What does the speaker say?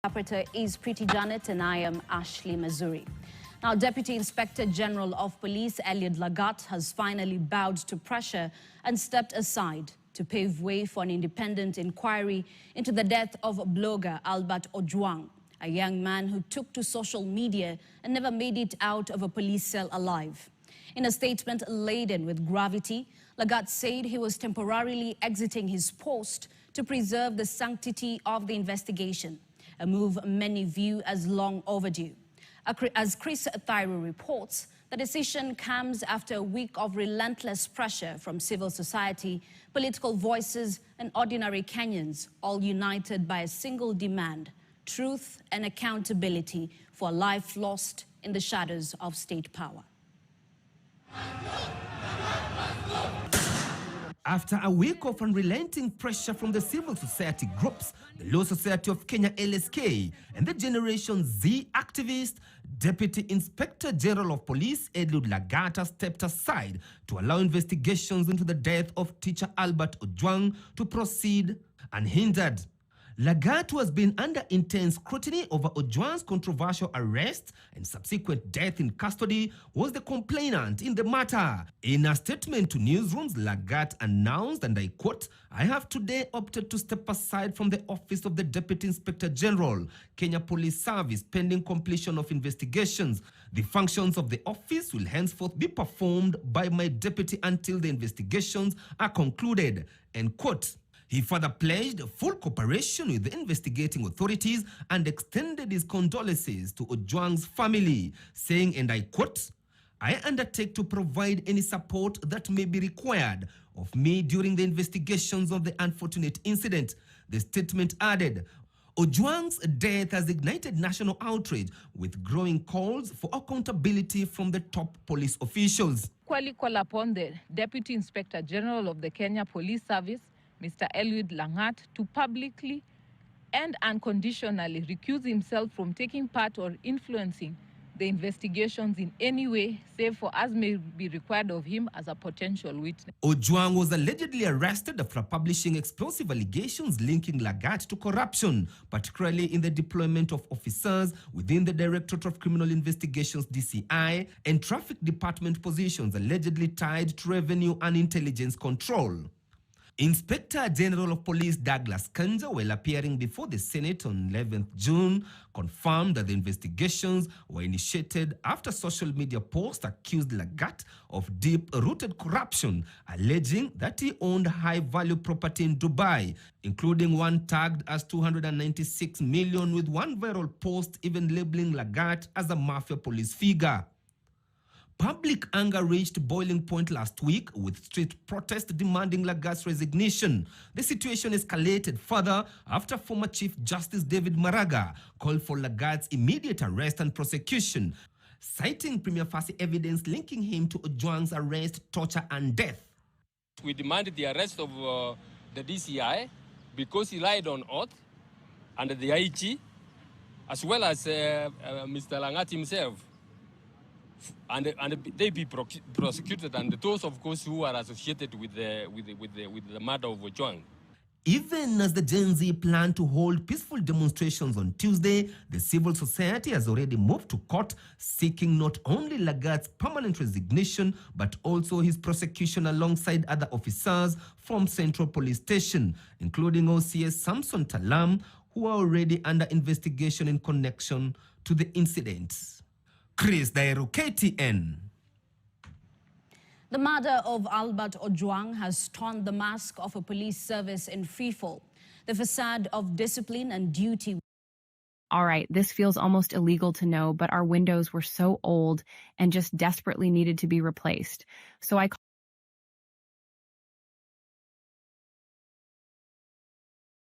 Interpreter is Preeti Janet and I am Ashley Mazuri. Now, Deputy Inspector General of Police LAGAT has finally bowed to pressure and stepped aside to pave way for an independent inquiry into the death of blogger Ojwang, a young man who took to social media and never made it out of a police cell alive. In a statement laden with gravity, LAGAT said he was temporarily exiting his post to preserve the sanctity of the investigation, a move many view as long overdue. As Chris Thyro reports, the decision comes after a week of relentless pressure from civil society, political voices, and ordinary Kenyans, all united by a single demand: truth and accountability for a life lost in the shadows of state power. After a week of unrelenting pressure from the civil society groups, the Law Society of Kenya (LSK) and the Generation Z activist, Deputy Inspector General of Police LAGAT stepped aside to allow investigations into the death of teacher Albert Ojwang to proceed unhindered. LAGAT, who has been under intense scrutiny over Ojwang's controversial arrest and subsequent death in custody, was the complainant in the matter. In a statement to newsrooms, LAGAT announced, and I quote, "I have today opted to step aside from the office of the Deputy Inspector General, Kenya Police Service, pending completion of investigations. The functions of the office will henceforth be performed by my deputy until the investigations are concluded," end quote. He further pledged full cooperation with the investigating authorities and extended his condolences to Ojwang's family, saying, and I quote, "I undertake to provide any support that may be required of me during the investigations of the unfortunate incident." The statement added, Ojwang's death has ignited national outrage, with growing calls for accountability from the top police officials. Equally call upon the Deputy Inspector General of the Kenya Police Service, Mr. LAGAT, to publicly and unconditionally recuse himself from taking part or influencing the investigations in any way, save for as may be required of him as a potential witness. Ojwang was allegedly arrested after publishing explosive allegations linking LAGAT to corruption, particularly in the deployment of officers within the Directorate of Criminal Investigations (DCI) and Traffic Department positions allegedly tied to revenue and intelligence control. Inspector General of Police Douglas Kanja, while appearing before the Senate on 11th June, confirmed that the investigations were initiated after social media posts accused LAGAT of deep-rooted corruption, alleging that he owned high-value property in Dubai, including one tagged as 296 million, with one viral post even labeling LAGAT as a mafia police figure. Public anger reached boiling point last week, with street protests demanding LAGAT's resignation. The situation escalated further after former Chief Justice David Maraga called for LAGAT's immediate arrest and prosecution, citing prima facie evidence linking him to Ojwang's arrest, torture and death. We demanded the arrest of the DCI because he lied on oath under the IG, as well as Mr. LAGAT himself. And they be prosecuted, and those, of course, who are associated with the murder of Ojwang. Even as the Gen Z plan to hold peaceful demonstrations on Tuesday, the civil society has already moved to court, seeking not only LAGAT's permanent resignation, but also his prosecution alongside other officers from Central Police Station, including OCS Samson Talam, who are already under investigation in connection to the incident. Chris Thyro, KTN. The murder of Albert Ojwang has torn the mask of a police service in freefall. The facade of discipline and duty. All right, this feels almost illegal to know, but our windows were so old and just desperately needed to be replaced. So I